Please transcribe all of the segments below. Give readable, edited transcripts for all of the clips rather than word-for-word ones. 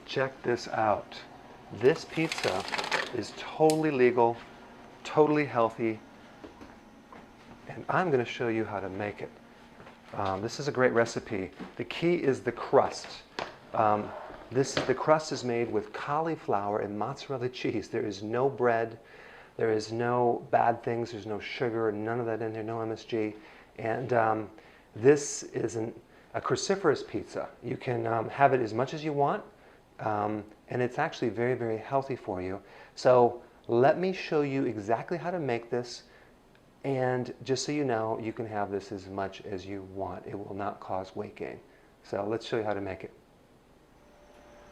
check this out. This pizza is totally legal, totally healthy, and I'm going to show you how to make it. This is a great recipe. The key is the crust. The crust is made with cauliflower and mozzarella cheese. There is no bread, there is no bad things, there's no sugar, none of that in there, no MSG. And this is a cruciferous pizza. You can have it as much as you want, and it's actually very, very healthy for you. So let me show you exactly how to make this, and just so you know, you can have this as much as you want. It will not cause weight gain. So let's show you how to make it.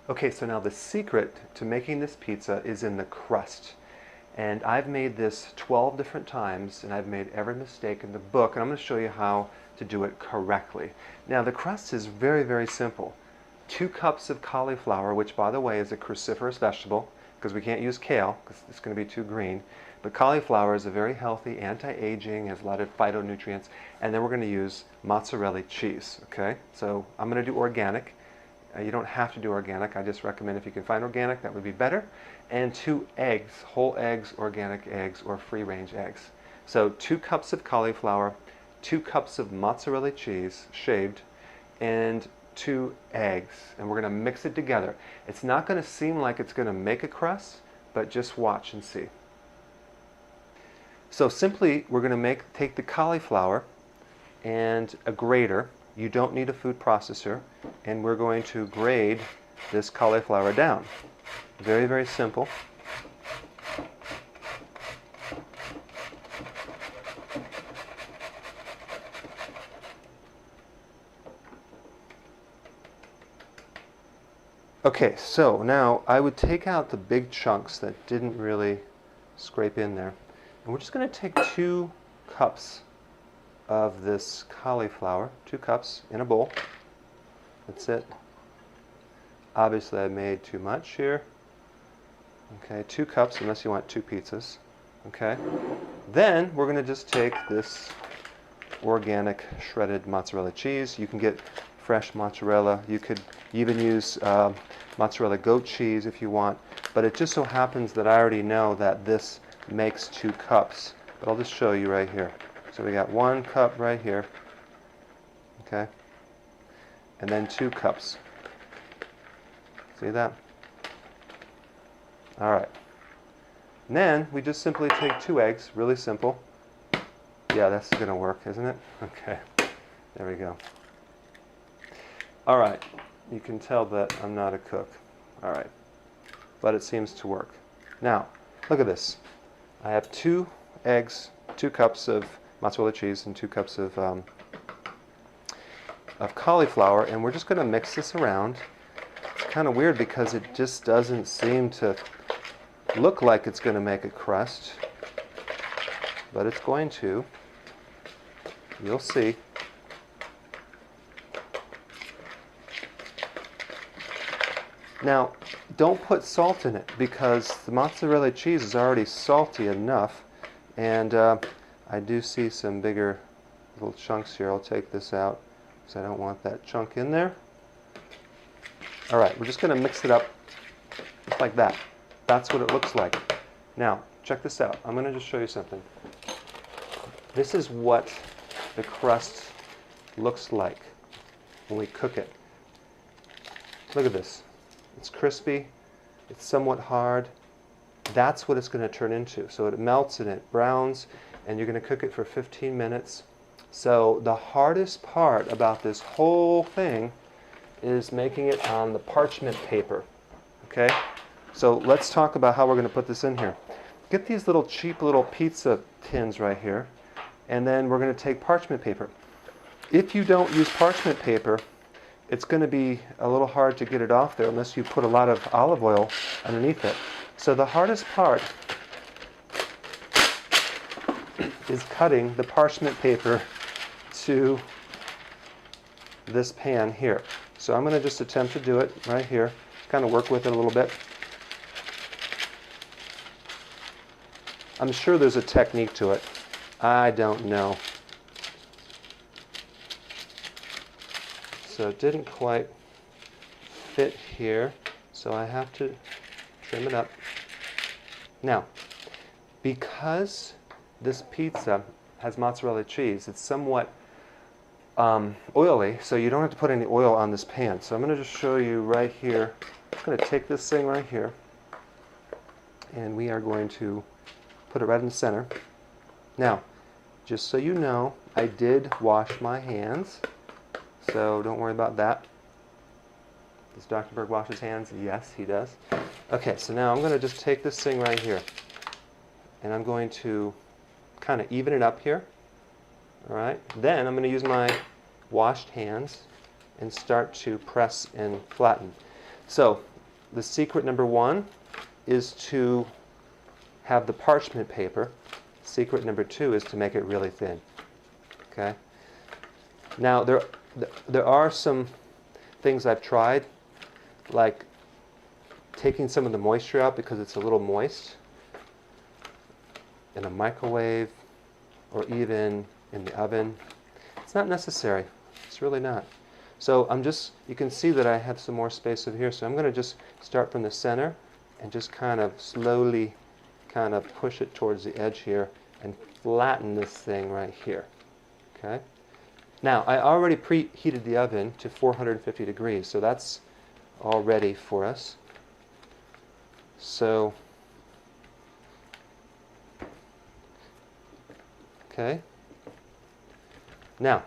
Okay, so now the secret to making this pizza is in the crust. And I've made this 12 different times, and I've made every mistake in the book, and I'm going to show you how to do it correctly. Now the crust is very, very simple. 2 cups of cauliflower, which by the way is a cruciferous vegetable, because we can't use kale, because it's going to be too green. But cauliflower is a very healthy, anti-aging, has a lot of phytonutrients, and then we're going to use mozzarella cheese, okay? So I'm going to do organic. You don't have to do organic. I just recommend if you can find organic, that would be better. And 2 eggs, whole eggs, organic eggs, or free-range eggs. So 2 cups of cauliflower, 2 cups of mozzarella cheese, shaved, and 2 eggs. And we're going to mix it together. It's not going to seem like it's going to make a crust, but just watch and see. So simply, we're going to take the cauliflower and a grater. You don't need a food processor, and we're going to grate this cauliflower down. Very, very simple. Okay, so now I would take out the big chunks that didn't really scrape in there, and we're just going to take 2 cups of this cauliflower, 2 cups in a bowl. That's it. Obviously I made too much here. Okay, 2 cups unless you want 2 pizzas. Okay. Then we're going to just take this organic shredded mozzarella cheese. You can get fresh mozzarella. You could even use mozzarella goat cheese if you want. But it just so happens that I already know that this makes 2 cups. But I'll just show you right here. So we got 1 cup right here, okay, and then 2 cups. See that? All right. And then we just simply take 2 eggs, really simple. Yeah, that's going to work, isn't it? Okay, there we go. All right, you can tell that I'm not a cook. All right, but it seems to work. Now, look at this. I have 2 eggs, 2 cups of mozzarella cheese, and 2 cups of cauliflower, and we're just going to mix this around. It's kind of weird because it just doesn't seem to look like it's going to make a crust, but it's going to. You'll see. Now, don't put salt in it because the mozzarella cheese is already salty enough, and I do see some bigger little chunks here. I'll take this out because I don't want that chunk in there. All right, we're just going to mix it up just like that. That's what it looks like. Now, check this out. I'm going to just show you something. This is what the crust looks like when we cook it. Look at this. It's crispy. It's somewhat hard. That's what it's going to turn into. So it melts and it browns, and you're going to cook it for 15 minutes. So the hardest part about this whole thing is making it on the parchment paper. Okay? So let's talk about how we're going to put this in here. Get these little cheap little pizza tins right here, and then we're going to take parchment paper. If you don't use parchment paper, it's going to be a little hard to get it off there unless you put a lot of olive oil underneath it. So the hardest part is cutting the parchment paper to this pan here. So I'm going to just attempt to do it right here. Just kind of work with it a little bit. I'm sure there's a technique to it. I don't know. So it didn't quite fit here. So I have to trim it up. Now, because this pizza has mozzarella cheese, it's somewhat oily, so you don't have to put any oil on this pan. So I'm going to just show you right here. I'm going to take this thing right here, and we are going to put it right in the center. Now, just so you know, I did wash my hands, so don't worry about that. Does Dr. Berg wash his hands? Yes, he does. Okay, so now I'm going to just take this thing right here, and I'm going to kind of even it up here. All right. Then I'm going to use my washed hands and start to press and flatten. So the secret number one is to have the parchment paper. Secret number two is to make it really thin. Okay. Now there are some things I've tried, like taking some of the moisture out because it's a little moist in a microwave or even in the oven. It's not necessary. It's really not. So you can see that I have some more space over here, so I'm going to just start from the center and just kind of slowly kind of push it towards the edge here and flatten this thing right here. Okay. Now, I already preheated the oven to 450 degrees, so that's all ready for us. So, okay. Now,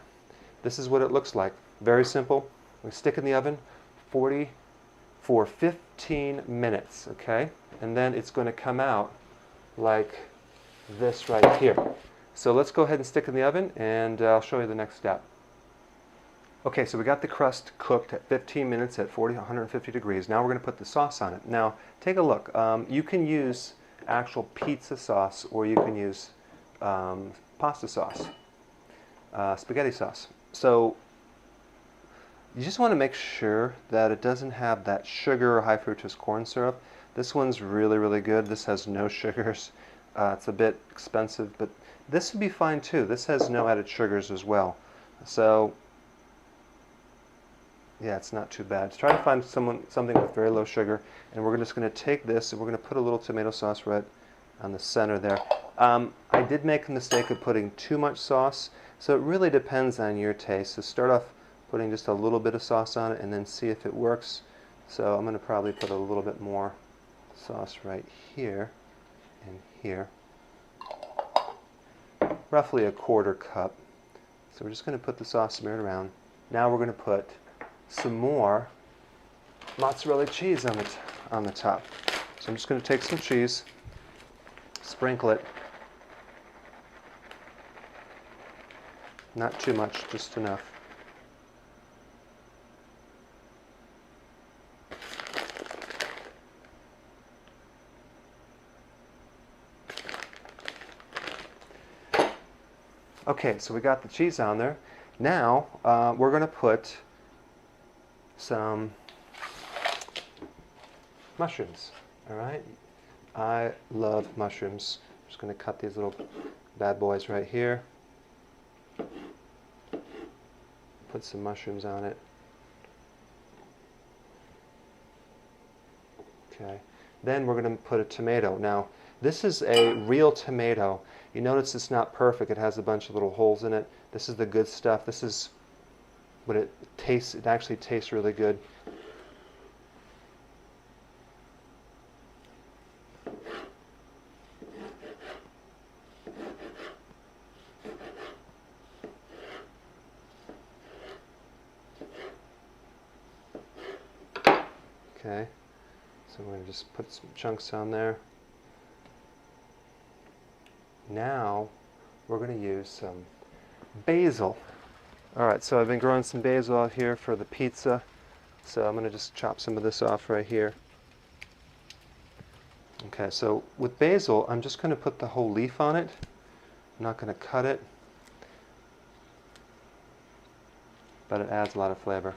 this is what it looks like. Very simple. We stick in the oven for 15 minutes, okay? And then it's going to come out like this right here. So let's go ahead and stick in the oven, and I'll show you the next step. Okay, so we got the crust cooked at 15 minutes at 150 degrees. Now we're going to put the sauce on it. Now, take a look. You can use actual pizza sauce, or you can use pasta sauce, spaghetti sauce. So you just want to make sure that it doesn't have that sugar or high fructose corn syrup. This one's really, really good. This has no sugars. It's a bit expensive, but this would be fine too. This has no added sugars as well. So yeah, it's not too bad. Try to find something with very low sugar, and we're just going to take this and we're going to put a little tomato sauce right on the center there. I did make the mistake of putting too much sauce, so it really depends on your taste. So start off putting just a little bit of sauce on it and then see if it works. So I'm going to probably put a little bit more sauce right here and here. Roughly a quarter cup. So we're just going to put the sauce smeared around. Now we're going to put some more mozzarella cheese on the top. So I'm just going to take some cheese, sprinkle it. Not too much, just enough. Okay, so we got the cheese on there. Now we're going to put some mushrooms. All right, I love mushrooms. I'm just going to cut these little bad boys right here. Put some mushrooms on it. Okay. Then we're going to put a tomato. Now, this is a real tomato. You notice it's not perfect. It has a bunch of little holes in it. This is the good stuff. This is what it tastes. It actually tastes really good. Okay, so we're going to just put some chunks on there. Now we're going to use some basil. Alright, so I've been growing some basil out here for the pizza, so I'm going to just chop some of this off right here. Okay, so with basil, I'm just going to put the whole leaf on it. I'm not going to cut it, but it adds a lot of flavor.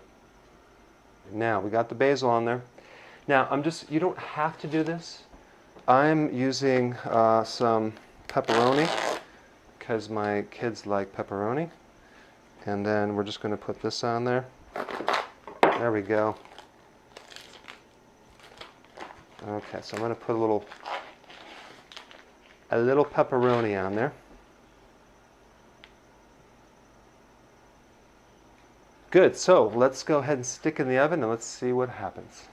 Now, we got the basil on there. Now, you don't have to do this. I'm using some pepperoni because my kids like pepperoni. And then we're just going to put this on there. There we go. Okay, so I'm going to put a little pepperoni on there. Good, so let's go ahead and stick in the oven and let's see what happens.